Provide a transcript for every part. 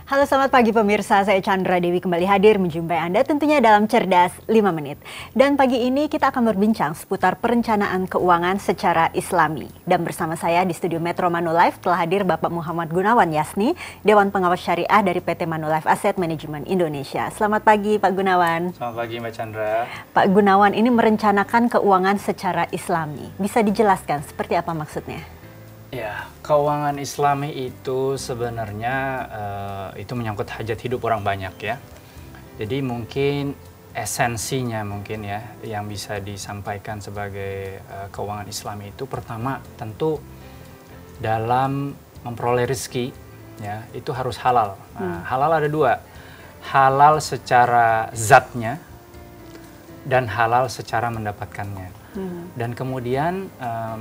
Halo, selamat pagi pemirsa, saya Chandra Dewi kembali hadir menjumpai Anda tentunya dalam Cerdas 5 Menit. Dan pagi ini kita akan berbincang seputar perencanaan keuangan secara islami. Dan bersama saya di studio Metro Manulife telah hadir Bapak Muhammad Gunawan Yasni, Dewan Pengawas Syariah dari PT Manulife Asset Management Indonesia. Selamat pagi Pak Gunawan. Selamat pagi Mbak Chandra. Pak Gunawan, ini merencanakan keuangan secara islami. Bisa dijelaskan seperti apa maksudnya? Ya, keuangan Islami itu sebenarnya itu menyangkut hajat hidup orang banyak ya. Jadi mungkin esensinya mungkin ya yang bisa disampaikan sebagai keuangan Islami itu pertama tentu dalam memperoleh rezeki ya itu harus halal. Nah, halal ada dua, halal secara zatnya dan halal secara mendapatkannya. Dan kemudian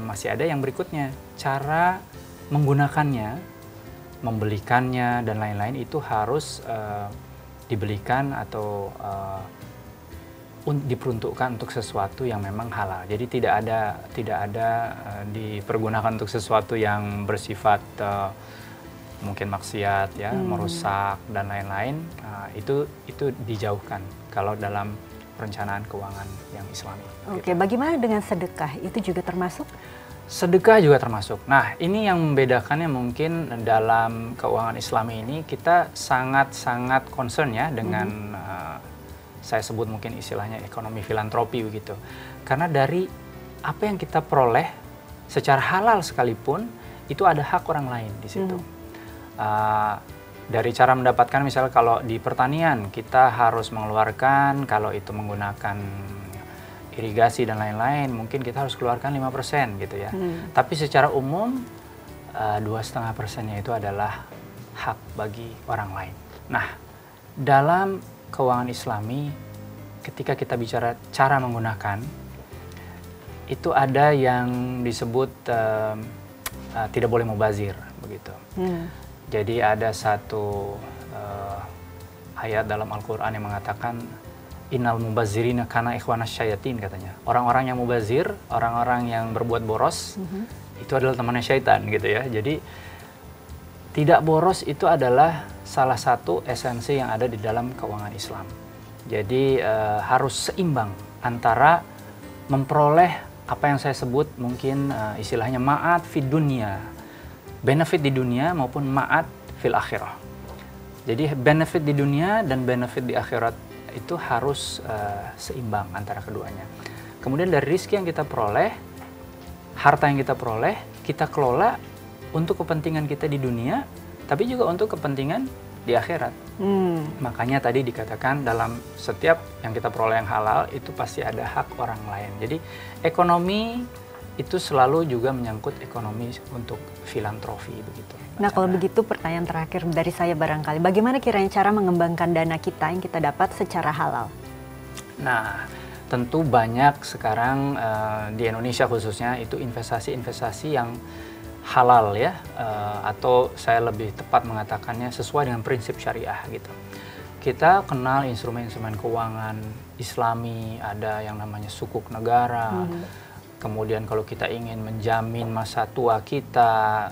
masih ada yang berikutnya, cara menggunakannya, membelikannya dan lain-lain itu harus dibelikan atau diperuntukkan untuk sesuatu yang memang halal. Jadi tidak ada dipergunakan untuk sesuatu yang bersifat mungkin maksiat ya, merusak dan lain-lain. Itu dijauhkan kalau dalam perencanaan keuangan yang Islami. Oke, gitu. Bagaimana dengan sedekah? Itu juga termasuk? Sedekah juga termasuk. Nah, ini yang membedakannya mungkin dalam keuangan Islami ini kita sangat-sangat concern ya dengan saya sebut mungkin istilahnya ekonomi filantropi begitu. Karena dari apa yang kita peroleh secara halal sekalipun itu ada hak orang lain di situ. Dari cara mendapatkan misalnya kalau di pertanian kita harus mengeluarkan, kalau itu menggunakan irigasi dan lain-lain mungkin kita harus keluarkan 5% gitu ya. Tapi secara umum 2,5%-nya itu adalah hak bagi orang lain. Nah, dalam keuangan Islami ketika kita bicara cara menggunakan itu ada yang disebut tidak boleh mubazir begitu. Jadi ada satu ayat dalam Al-Quran yang mengatakan innal mubazirina kana ikhwanas syayatin katanya. Orang-orang yang mubazir, orang-orang yang berbuat boros itu adalah temannya syaitan gitu ya. Jadi tidak boros itu adalah salah satu esensi yang ada di dalam keuangan Islam. Jadi harus seimbang antara memperoleh apa yang saya sebut mungkin istilahnya ma'at fid dunya, benefit di dunia maupun ma'at fil akhirah. Jadi benefit di dunia dan benefit di akhirat itu harus seimbang antara keduanya. Kemudian dari rezeki yang kita peroleh, harta yang kita peroleh, kita kelola untuk kepentingan kita di dunia, tapi juga untuk kepentingan di akhirat. Makanya tadi dikatakan dalam setiap yang kita peroleh yang halal itu pasti ada hak orang lain. Jadi ekonomi itu selalu juga menyangkut ekonomi untuk filantropi begitu. Nah, kalau begitu pertanyaan terakhir dari saya barangkali, bagaimana kiranya cara mengembangkan dana kita yang kita dapat secara halal? Nah, tentu banyak sekarang di Indonesia khususnya itu investasi-investasi yang halal ya, atau saya lebih tepat mengatakannya sesuai dengan prinsip syariah gitu. Kita kenal instrumen-instrumen keuangan Islami, ada yang namanya sukuk negara. Kemudian kalau kita ingin menjamin masa tua kita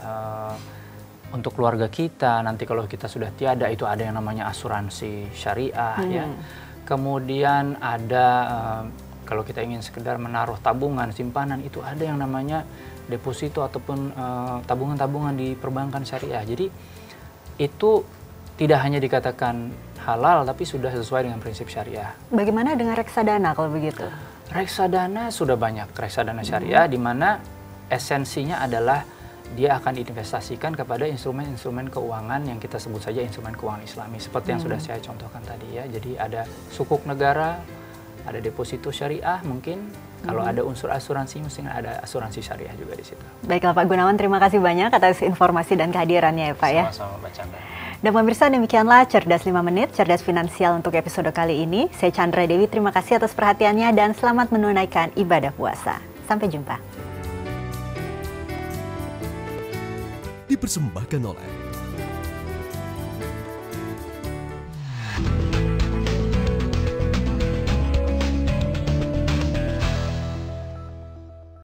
untuk keluarga kita, nanti kalau kita sudah tiada itu ada yang namanya asuransi syariah ya. Kemudian ada kalau kita ingin sekedar menaruh tabungan, simpanan itu ada yang namanya deposito ataupun tabungan-tabungan di perbankan syariah. Jadi itu tidak hanya dikatakan halal tapi sudah sesuai dengan prinsip syariah. Bagaimana dengan reksadana kalau begitu? Reksadana sudah banyak, reksadana syariah di mana esensinya adalah dia akan diinvestasikan kepada instrumen-instrumen keuangan yang kita sebut saja instrumen keuangan Islami seperti yang sudah saya contohkan tadi ya. Jadi ada sukuk negara, ada deposito syariah mungkin, kalau ada unsur asuransi mesti ada asuransi syariah juga di situ. Baiklah Pak Gunawan, terima kasih banyak atas informasi dan kehadirannya ya Pak ya. Sama-sama Mbak Chandra. Dan pemirsa, demikianlah Cerdas 5 Menit, Cerdas Finansial untuk episode kali ini. Saya Chandra Dewi, terima kasih atas perhatiannya dan selamat menunaikan ibadah puasa. Sampai jumpa. Dipersembahkan oleh